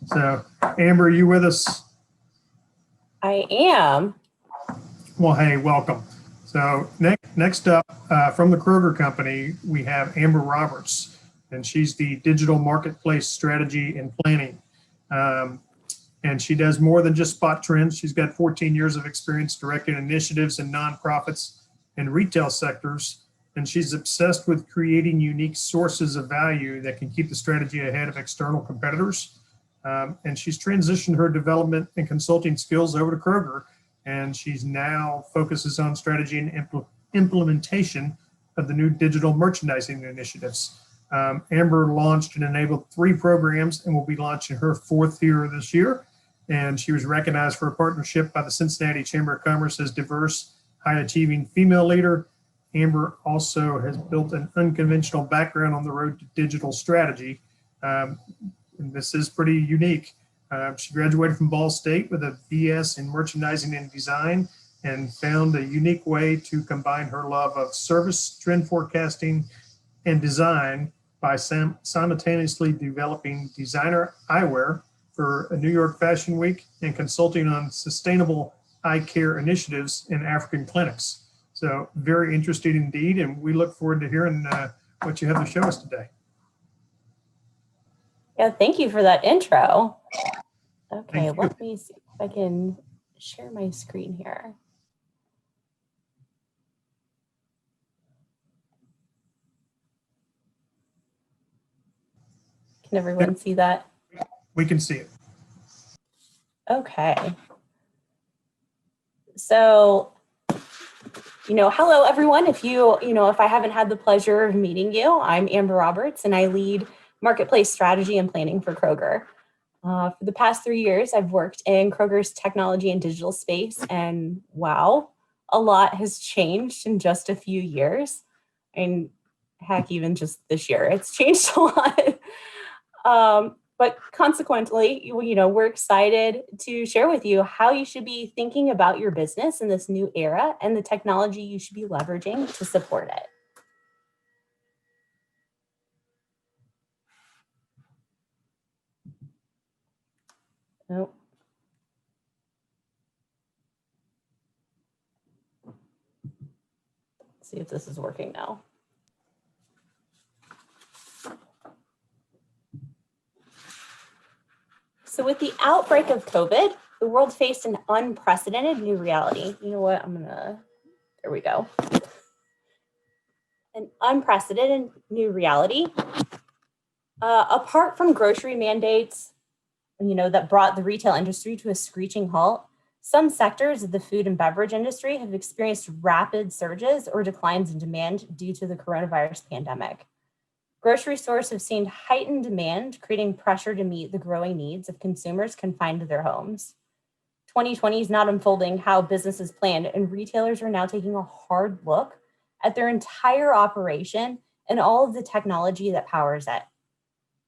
So, Amber, are you with us? I am. Well, hey, welcome. So next up from the Kroger company, we have Amber Roberts, and she's the digital marketplace strategy and planning. Um, and she does more than just spot trends. She's got 14 years of experience directing initiatives in nonprofits and retail sectors. And she's obsessed with creating unique sources of value that can keep the strategy ahead of external competitors. And she's transitioned her development and consulting skills over to Kroger, and she's now focuses on strategy and implementation of the new digital merchandising initiatives. Amber launched and enabled 3 programs and will be launching her 4th here this year. And she was recognized for a partnership by the Cincinnati Chamber of Commerce as diverse, high-achieving female leader. Amber also has built an unconventional background on the road to digital strategy. And this is pretty unique. She graduated from Ball State with a BS in merchandising and design and found a unique way to combine her love of service, trend forecasting, and design by simultaneously developing designer eyewear for a New York Fashion Week and consulting on sustainable eye care initiatives in African clinics. So very interesting indeed, and we look forward to hearing what you have to show us today. Yeah, thank you for that intro. Okay, let me see if I can share my screen here. Can everyone see that? We can see it. Okay. So, hello everyone. If if I haven't had the pleasure of meeting you, I'm Amber Roberts and I lead marketplace strategy and planning for Kroger. For the past 3 years, I've worked in Kroger's technology and digital space, and wow, a lot has changed in just a few years. And heck, even just this year, it's changed a lot. But consequently, we're excited to share with you how you should be thinking about your business in this new era and the technology you should be leveraging to support it. Oh. Let's see if this is working now. So with the outbreak of COVID, the world faced an unprecedented new reality. You know what? There we go. An unprecedented new reality. Apart from grocery mandates, that brought the retail industry to a screeching halt, some sectors of the food and beverage industry have experienced rapid surges or declines in demand due to the coronavirus pandemic. Grocery stores have seen heightened demand, creating pressure to meet the growing needs of consumers confined to their homes. 2020 is not unfolding how businesses planned, and retailers are now taking a hard look at their entire operation and all of the technology that powers it.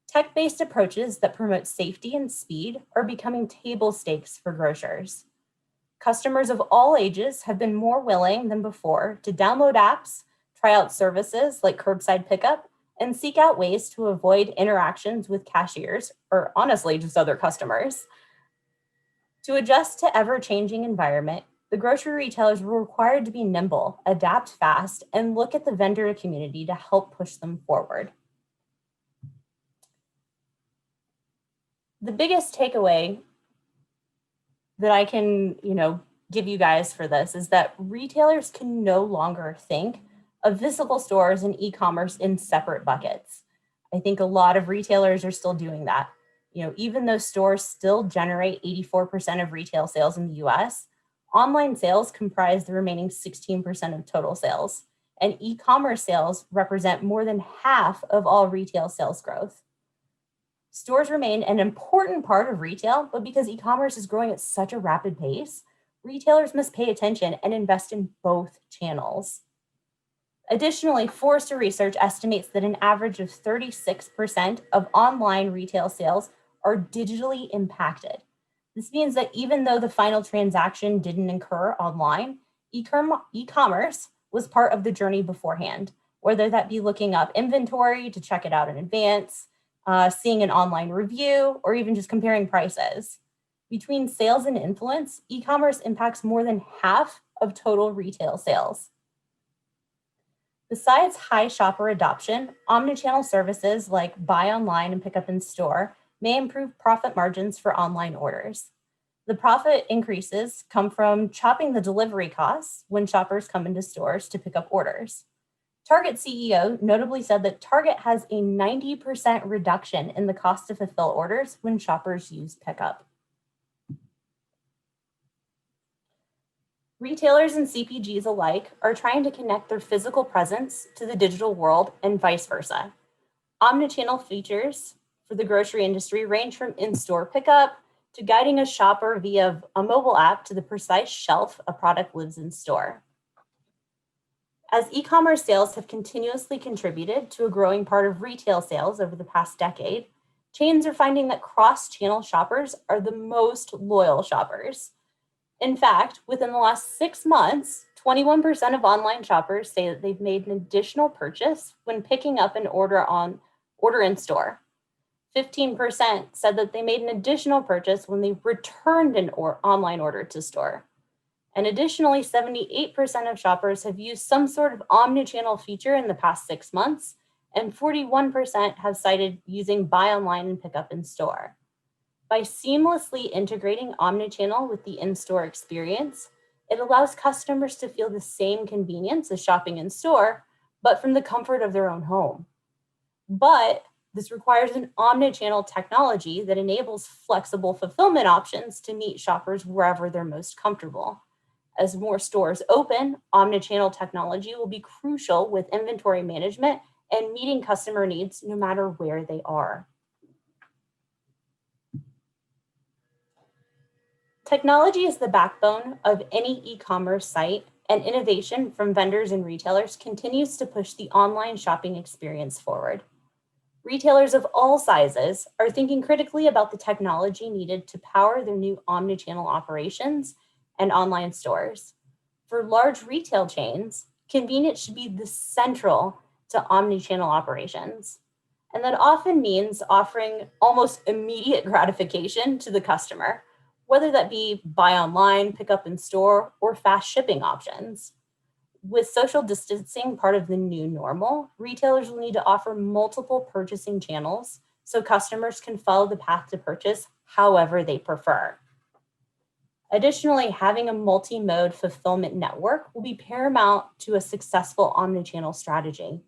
Tech-based approaches that promote safety and speed are becoming table stakes for grocers. Customers of all ages have been more willing than before to download apps, try out services like curbside pickup, and seek out ways to avoid interactions with cashiers, or honestly, just other customers. To adjust to ever-changing environment, the grocery retailers were required to be nimble, adapt fast, and look at the vendor community to help push them forward. The biggest takeaway that I can, give you guys for this is that retailers can no longer think of physical stores and e-commerce in separate buckets. I think a lot of retailers are still doing that. Even though stores still generate 84% of retail sales in the US, online sales comprise the remaining 16% of total sales, and e-commerce sales represent more than half of all retail sales growth. Stores remain an important part of retail, but because e-commerce is growing at such a rapid pace, retailers must pay attention and invest in both channels. Additionally, Forrester Research estimates that an average of 36% of online retail sales are digitally impacted. This means that even though the final transaction didn't occur online, e-commerce was part of the journey beforehand, whether that be looking up inventory to check it out in advance, seeing an online review, or even just comparing prices. Between sales and influence, e-commerce impacts more than half of total retail sales. Besides high shopper adoption, omnichannel services like buy online and pick up in store may improve profit margins for online orders. The profit increases come from chopping the delivery costs when shoppers come into stores to pick up orders. Target CEO notably said that Target has a 90% reduction in the cost to fulfill orders when shoppers use pickup. Retailers and CPGs alike are trying to connect their physical presence to the digital world and vice versa. Omnichannel features for the grocery industry range from in-store pickup to guiding a shopper via a mobile app to the precise shelf a product lives in store. As e-commerce sales have continuously contributed to a growing part of retail sales over the past decade, chains are finding that cross-channel shoppers are the most loyal shoppers. In fact, within the last 6 months, 21% of online shoppers say that they've made an additional purchase when picking up an order in store. 15% said that they made an additional purchase when they returned an online order to store. And additionally, 78% of shoppers have used some sort of omnichannel feature in the past 6 months, and 41% have cited using buy online and pick up in store. By seamlessly integrating omnichannel with the in-store experience, it allows customers to feel the same convenience as shopping in store, but from the comfort of their own home. But this requires an omnichannel technology that enables flexible fulfillment options to meet shoppers wherever they're most comfortable. As more stores open, omnichannel technology will be crucial with inventory management and meeting customer needs no matter where they are. Technology is the backbone of any e-commerce site, and innovation from vendors and retailers continues to push the online shopping experience forward. Retailers of all sizes are thinking critically about the technology needed to power their new omnichannel operations and online stores. For large retail chains, convenience should be the central to omnichannel operations. And that often means offering almost immediate gratification to the customer, whether that be buy online, pick up in store, or fast shipping options. With social distancing part of the new normal, retailers will need to offer multiple purchasing channels so customers can follow the path to purchase however they prefer. Additionally, having a multi-mode fulfillment network will be paramount to a successful omnichannel strategy.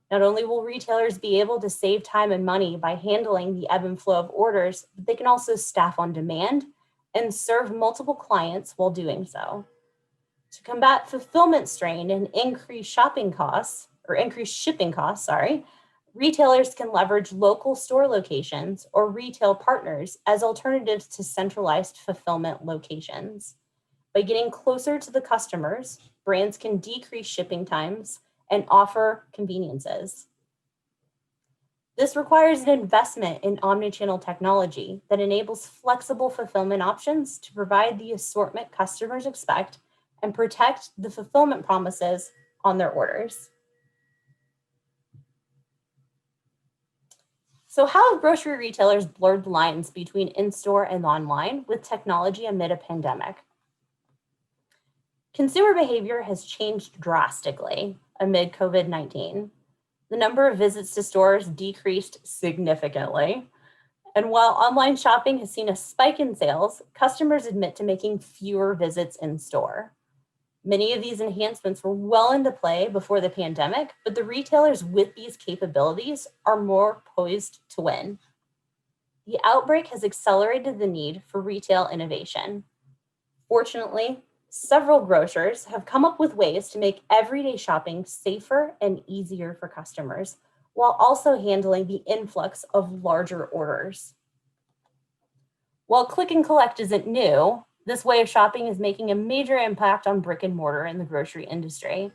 Not only will retailers be able to save time and money by handling the ebb and flow of orders, but they can also staff on demand and serve multiple clients while doing so. To combat fulfillment strain and increased shipping costs, retailers can leverage local store locations or retail partners as alternatives to centralized fulfillment locations. By getting closer to the customers, brands can decrease shipping times and offer conveniences. This requires an investment in omnichannel technology that enables flexible fulfillment options to provide the assortment customers expect and protect the fulfillment promises on their orders. So how have grocery retailers blurred the lines between in-store and online with technology amid a pandemic? Consumer behavior has changed drastically amid COVID-19. The number of visits to stores decreased significantly. And while online shopping has seen a spike in sales, customers admit to making fewer visits in store. Many of these enhancements were well into play before the pandemic, but the retailers with these capabilities are more poised to win. The outbreak has accelerated the need for retail innovation. Fortunately, several grocers have come up with ways to make everyday shopping safer and easier for customers, while also handling the influx of larger orders. While click and collect isn't new, this way of shopping is making a major impact on brick and mortar in the grocery industry.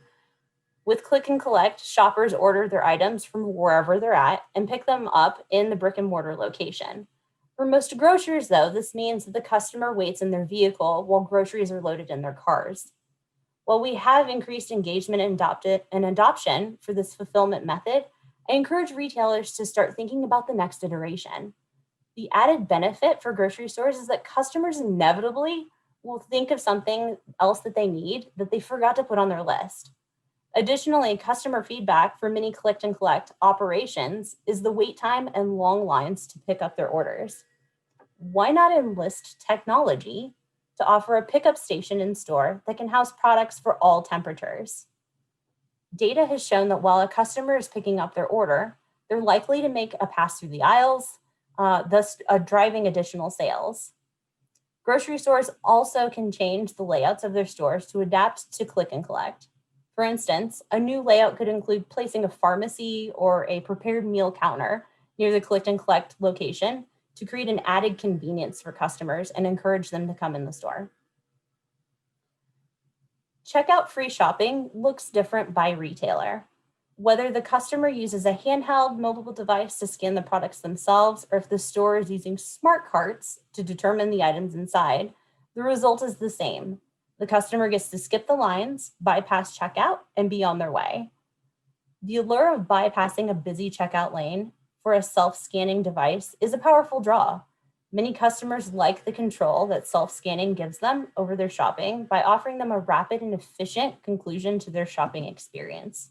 With click and collect, shoppers order their items from wherever they're at and pick them up in the brick and mortar location. For most grocers, though, this means that the customer waits in their vehicle while groceries are loaded in their cars. While we have increased engagement and adoption for this fulfillment method, I encourage retailers to start thinking about the next iteration. The added benefit for grocery stores is that customers inevitably will think of something else that they need that they forgot to put on their list. Additionally, customer feedback for many click and collect operations is the wait time and long lines to pick up their orders. Why not enlist technology to offer a pickup station in store that can house products for all temperatures? Data has shown that while a customer is picking up their order, they're likely to make a pass through the aisles, thus driving additional sales. Grocery stores also can change the layouts of their stores to adapt to click and collect. For instance, a new layout could include placing a pharmacy or a prepared meal counter near the click and collect location to create an added convenience for customers and encourage them to come in the store. Checkout free shopping looks different by retailer. Whether the customer uses a handheld mobile device to scan the products themselves, or if the store is using smart carts to determine the items inside, the result is the same. The customer gets to skip the lines, bypass checkout, and be on their way. The allure of bypassing a busy checkout lane for a self-scanning device is a powerful draw. Many customers like the control that self-scanning gives them over their shopping by offering them a rapid and efficient conclusion to their shopping experience.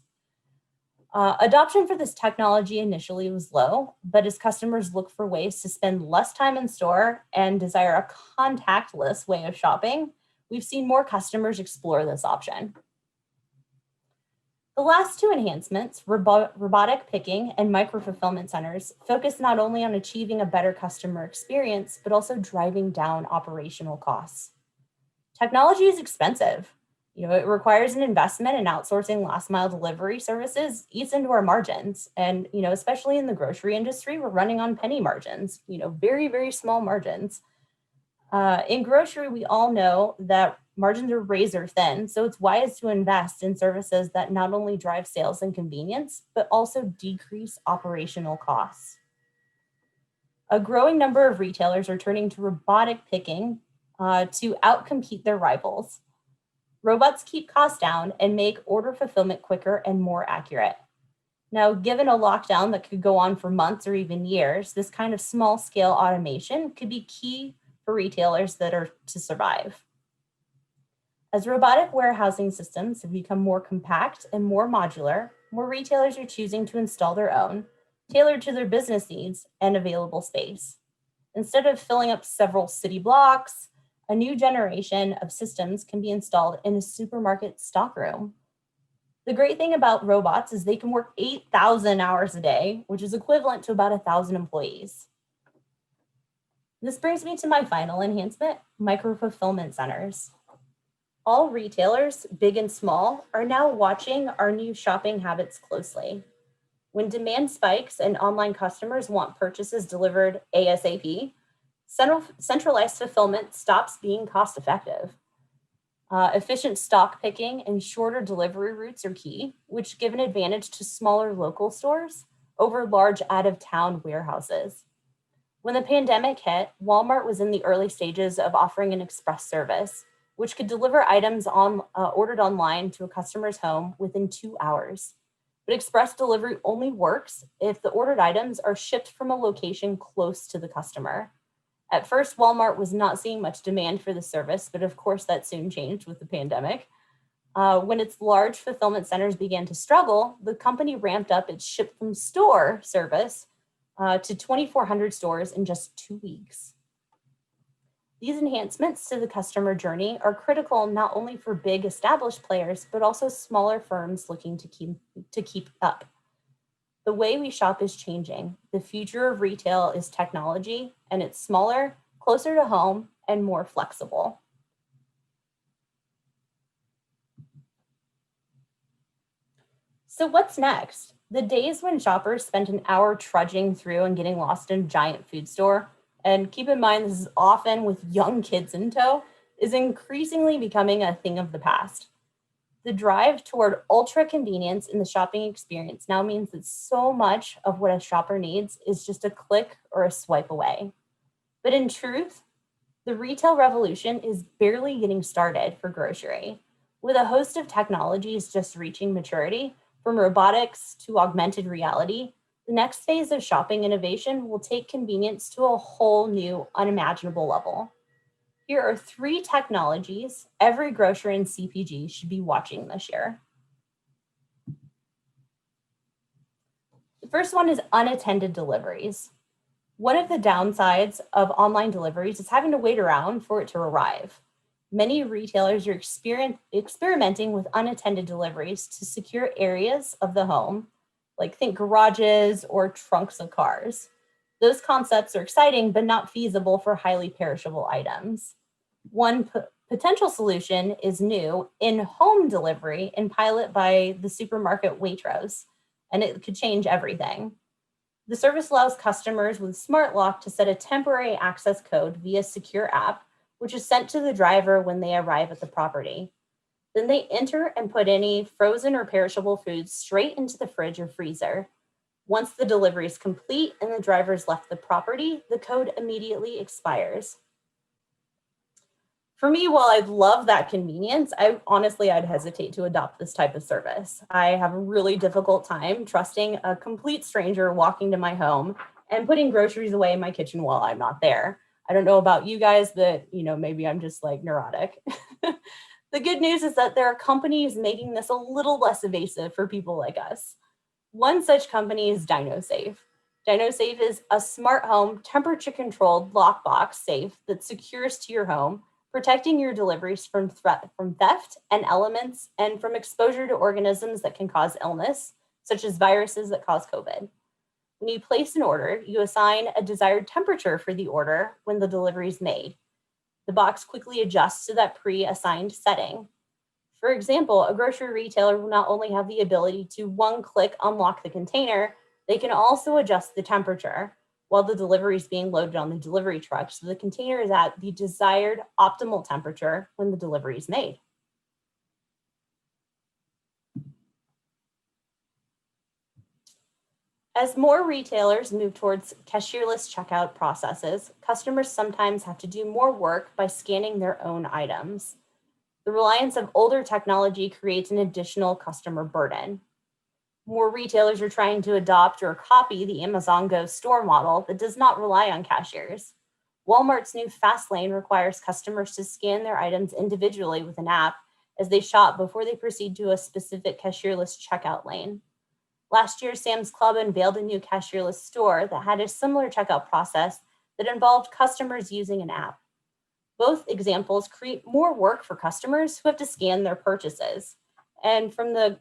Adoption for this technology initially was low, but as customers look for ways to spend less time in store and desire a contactless way of shopping, we've seen more customers explore this option. The last two enhancements, robotic picking and micro-fulfillment centers, focus not only on achieving a better customer experience, but also driving down operational costs. Technology is expensive. It requires an investment, and outsourcing last mile delivery services eats into our margins. And, especially in the grocery industry, we're running on penny margins, very, very small margins. In grocery, we all know that margins are razor thin, so it's wise to invest in services that not only drive sales and convenience, but also decrease operational costs. A growing number of retailers are turning to robotic picking to outcompete their rivals. Robots keep costs down and make order fulfillment quicker and more accurate. Now, given a lockdown that could go on for months or even years, this kind of small-scale automation could be key for retailers that are to survive. As robotic warehousing systems have become more compact and more modular, more retailers are choosing to install their own, tailored to their business needs and available space. Instead of filling up several city blocks, a new generation of systems can be installed in a supermarket stockroom. The great thing about robots is they can work 8,000 hours a day, which is equivalent to about 1,000 employees. This brings me to my final enhancement, micro-fulfillment centers. All retailers, big and small, are now watching our new shopping habits closely. When demand spikes and online customers want purchases delivered ASAP, centralized fulfillment stops being cost-effective. Efficient stock picking and shorter delivery routes are key, which give an advantage to smaller local stores over large out-of-town warehouses. When the pandemic hit, Walmart was in the early stages of offering an express service, which could deliver items ordered online to a customer's home within 2 hours. But express delivery only works if the ordered items are shipped from a location close to the customer. At first, Walmart was not seeing much demand for the service, but of course that soon changed with the pandemic. When its large fulfillment centers began to struggle, the company ramped up its ship from store service to 2,400 stores in just 2 weeks. These enhancements to the customer journey are critical not only for big established players, but also smaller firms looking to keep up. The way we shop is changing. The future of retail is technology, and it's smaller, closer to home, and more flexible. So what's next? The days when shoppers spent an hour trudging through and getting lost in a giant food store, and keep in mind this is often with young kids in tow, is increasingly becoming a thing of the past. The drive toward ultra convenience in the shopping experience now means that so much of what a shopper needs is just a click or a swipe away. But in truth, the retail revolution is barely getting started for grocery. With a host of technologies just reaching maturity, From robotics to augmented reality, the next phase of shopping innovation will take convenience to a whole new, unimaginable level. Here are 3 technologies every grocer and CPG should be watching this year. The first one is unattended deliveries. One of the downsides of online deliveries is having to wait around for it to arrive. Many retailers are experimenting with unattended deliveries to secure areas of the home, like think garages or trunks of cars. Those concepts are exciting, but not feasible for highly perishable items. One potential solution is new in-home delivery in pilot by the supermarket Waitrose, and it could change everything. The service allows customers with smart lock to set a temporary access code via secure app, which is sent to the driver when they arrive at the property. Then they enter and put any frozen or perishable foods straight into the fridge or freezer. Once the delivery is complete and the driver's left the property, the code immediately expires. For me, while I'd love that convenience, I'd hesitate to adopt this type of service. I have a really difficult time trusting a complete stranger walking to my home and putting groceries away in my kitchen while I'm not there. I don't know about you guys, that, maybe I'm just like neurotic. The good news is that there are companies making this a little less evasive for people like us. One such company is DinoSafe. DinoSafe is a smart home, temperature-controlled lockbox safe that secures to your home, protecting your deliveries from theft and elements and from exposure to organisms that can cause illness, such as viruses that cause COVID. When you place an order, you assign a desired temperature for the order when the delivery is made. The box quickly adjusts to that pre-assigned setting. For example, a grocery retailer will not only have the ability to one-click unlock the container, they can also adjust the temperature while the delivery is being loaded on the delivery truck, so the container is at the desired optimal temperature when the delivery is made. As more retailers move towards cashierless checkout processes, customers sometimes have to do more work by scanning their own items. The reliance of older technology creates an additional customer burden. More retailers are trying to adopt or copy the Amazon Go store model that does not rely on cashiers. Walmart's new Fast Lane requires customers to scan their items individually with an app as they shop before they proceed to a specific cashierless checkout lane. Last year, Sam's Club unveiled a new cashierless store that had a similar checkout process that involved customers using an app. Both examples create more work for customers who have to scan their purchases. And from the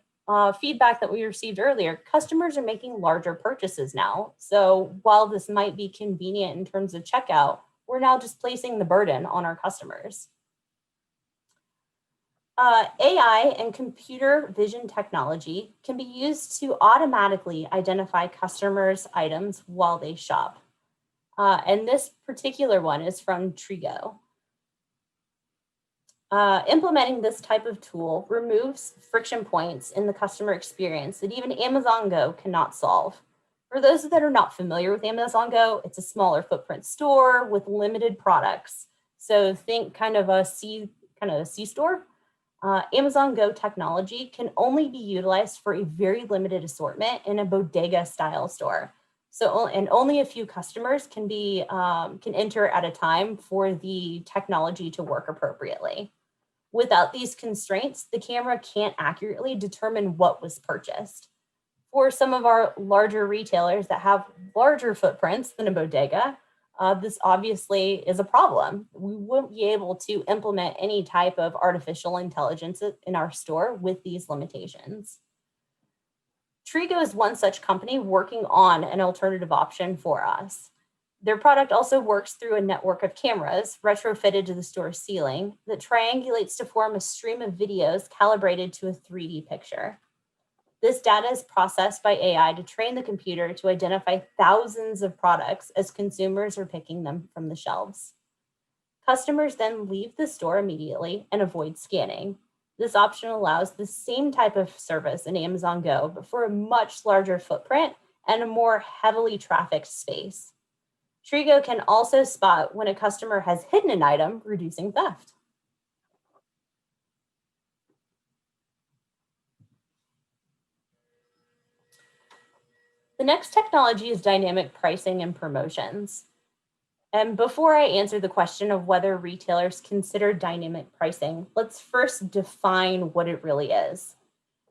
feedback that we received earlier, customers are making larger purchases now. So while this might be convenient in terms of checkout, we're now just placing the burden on our customers. AI and computer vision technology can be used to automatically identify customers' items while they shop. And this particular one is from Trigo. Implementing this type of tool removes friction points in the customer experience that even Amazon Go cannot solve. For those that are not familiar with Amazon Go, it's a smaller footprint store with limited products. So think kind of a C store. Amazon Go technology can only be utilized for a very limited assortment in a bodega style store. So, and only a few customers can enter at a time for the technology to work appropriately. Without these constraints, the camera can't accurately determine what was purchased. For some of our larger retailers that have larger footprints than a bodega, this obviously is a problem. We won't be able to implement any type of artificial intelligence in our store with these limitations. Trigo is one such company working on an alternative option for us. Their product also works through a network of cameras retrofitted to the store's ceiling that triangulates to form a stream of videos calibrated to a 3D picture. This data is processed by AI to train the computer to identify thousands of products as consumers are picking them from the shelves. Customers then leave the store immediately and avoid scanning. This option allows the same type of service in Amazon Go, but for a much larger footprint and a more heavily trafficked space. Trigo can also spot when a customer has hidden an item, reducing theft. The next technology is dynamic pricing and promotions. And before I answer the question of whether retailers consider dynamic pricing, let's first define what it really is.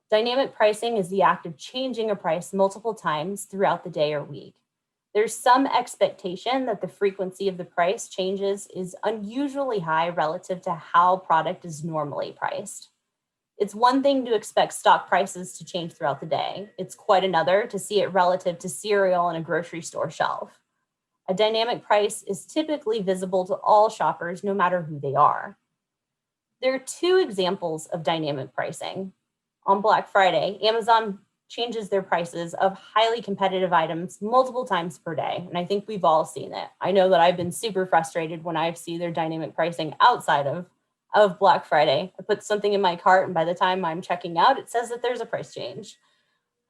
Dynamic pricing is the act of changing a price multiple times throughout the day or week. There's some expectation that the frequency of the price changes is unusually high relative to how product is normally priced. It's one thing to expect stock prices to change throughout the day. It's quite another to see it relative to cereal on a grocery store shelf. A dynamic price is typically visible to all shoppers, no matter who they are. There are two examples of dynamic pricing. On Black Friday, Amazon changes their prices of highly competitive items multiple times per day. And I think we've all seen it. I know that I've been super frustrated when I see their dynamic pricing outside of Black Friday. I put something in my cart, and by the time I'm checking out, it says that there's a price change.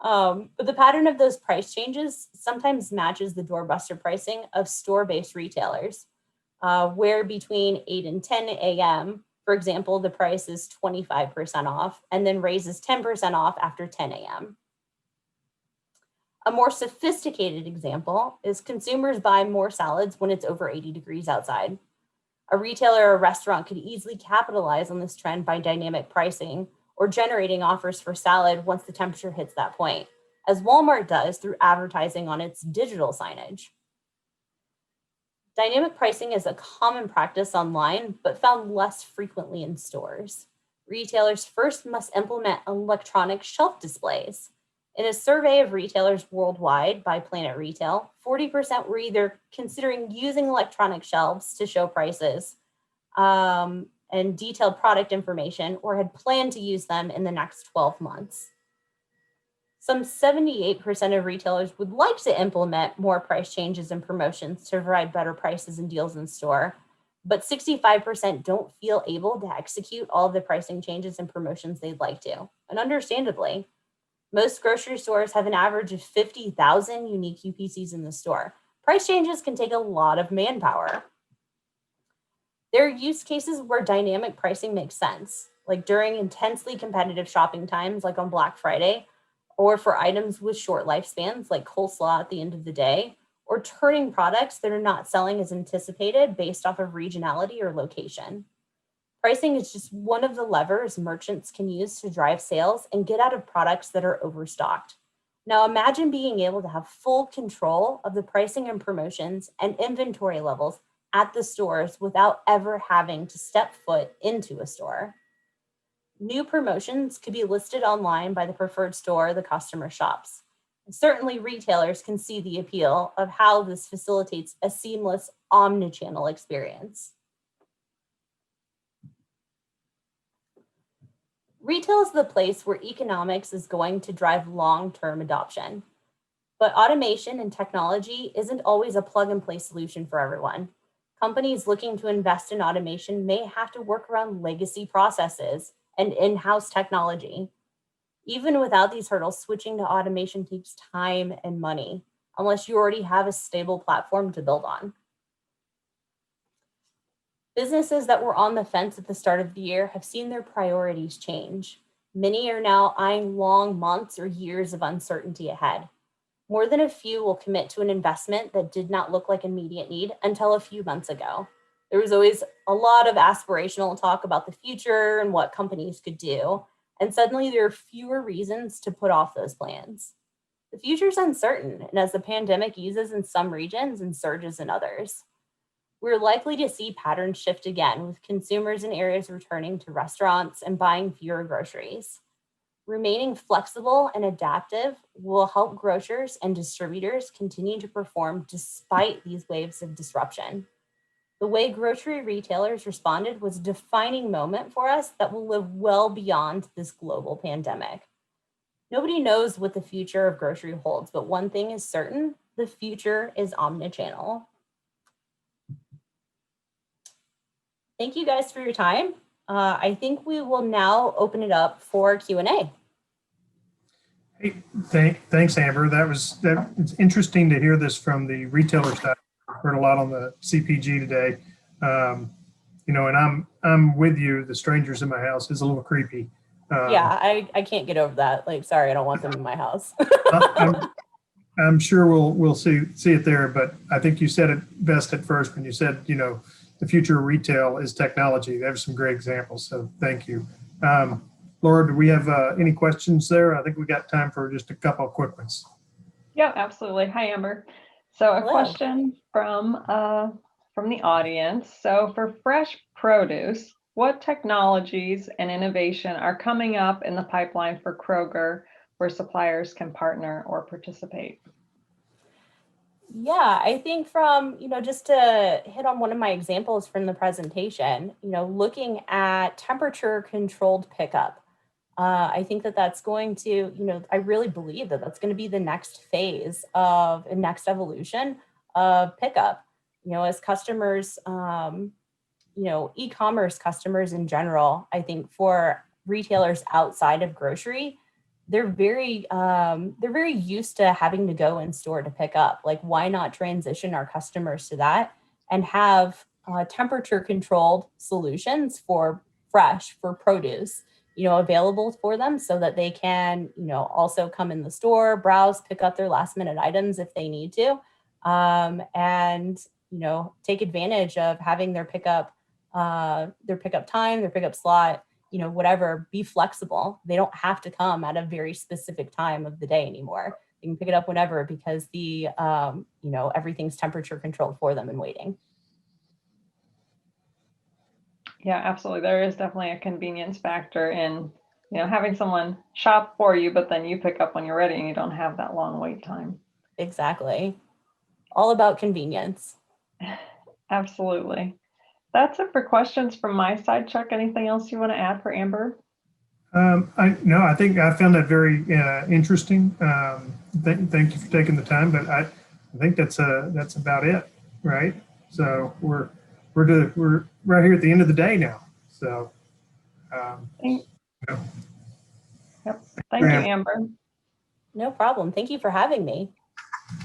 But the pattern of those price changes sometimes matches the doorbuster pricing of store-based retailers, where between 8 and 10 a.m., for example, the price is 25% off and then raises 10% off after 10 a.m. A more sophisticated example is consumers buy more salads when it's over 80 degrees outside. A retailer or restaurant could easily capitalize on this trend by dynamic pricing or generating offers for salad once the temperature hits that point, as Walmart does through advertising on its digital signage. Dynamic pricing is a common practice online, but found less frequently in stores. Retailers first must implement electronic shelf displays. In a survey of retailers worldwide by Planet Retail, 40% were either considering using electronic shelves to show prices and detailed product information, or had planned to use them in the next 12 months. Some 78% of retailers would like to implement more price changes and promotions to provide better prices and deals in store, but 65% don't feel able to execute all of the pricing changes and promotions they'd like to, and understandably. Most grocery stores have an average of 50,000 unique UPCs in the store. Price changes can take a lot of manpower. There are use cases where dynamic pricing makes sense, like during intensely competitive shopping times, like on Black Friday, or for items with short lifespans, like coleslaw at the end of the day, or turning products that are not selling as anticipated based off of regionality or location. Pricing is just one of the levers merchants can use to drive sales and get out of products that are overstocked. Now imagine being able to have full control of the pricing and promotions and inventory levels at the stores without ever having to step foot into a store. New promotions could be listed online by the preferred store the customer shops. And certainly retailers can see the appeal of how this facilitates a seamless omnichannel experience. Retail is the place where economics is going to drive long-term adoption. But automation and technology isn't always a plug-and-play solution for everyone. Companies looking to invest in automation may have to work around legacy processes and in-house technology. Even without these hurdles, switching to automation takes time and money, unless you already have a stable platform to build on. Businesses that were on the fence at the start of the year have seen their priorities change. Many are now eyeing long months or years of uncertainty ahead. More than a few will commit to an investment that did not look like immediate need until a few months ago. There was always a lot of aspirational talk about the future and what companies could do, and suddenly there are fewer reasons to put off those plans. The future is uncertain, and as the pandemic eases in some regions and surges in others, we're likely to see patterns shift again, with consumers in areas returning to restaurants and buying fewer groceries. Remaining flexible and adaptive will help grocers and distributors continue to perform despite these waves of disruption. The way grocery retailers responded was a defining moment for us that will live well beyond this global pandemic. Nobody knows what the future of grocery holds, but one thing is certain: the future is omnichannel. Thank you guys for your time. I think we will now open it up for Q&A. Hey, thanks, Amber. It's interesting to hear this from the retailer side. Heard a lot on the CPG today. And I'm with you. The strangers in my house is a little creepy. Yeah, I can't get over that. Like, sorry, I don't want them in my house. I'm sure we'll see it there, but I think you said it best at first when you said, the future of retail is technology. There's some great examples, so thank you. Laura, do we have any questions there? I think we got time for just a couple of quick ones. Yeah, absolutely. Hi, Amber. So a Hello. question from the audience. So for fresh produce, what technologies and innovation are coming up in the pipeline for Kroger where suppliers can partner or participate? Yeah, I think from, just to hit on one of my examples from the presentation, looking at temperature controlled pickup. I think that that's going to, I really believe that that's going to be the next phase of a next evolution of pickup. As customers, e-commerce customers in general, I think for retailers outside of grocery, they're very used to having to go in store to pick up. Like, why not transition our customers to that and have temperature controlled solutions for produce, available for them so that they can, also come in the store, browse, pick up their last minute items if they need to, and, take advantage of having their pickup time, their pickup slot, whatever, be flexible. They don't have to come at a very specific time of the day anymore. They can pick it up whenever because the, everything's temperature controlled for them and waiting. Yeah, absolutely. There is definitely a convenience factor in, having someone shop for you, but then you pick up when you're ready and you don't have that long wait time. Exactly. All about convenience. Absolutely. That's it for questions from my side. Chuck, anything else you want to add for Amber? I think I found that very interesting. Thank you for taking the time, but I think that's about it, right? So we're right here at the end of the day now. So Thank you, Amber. No problem. Thank you for having me.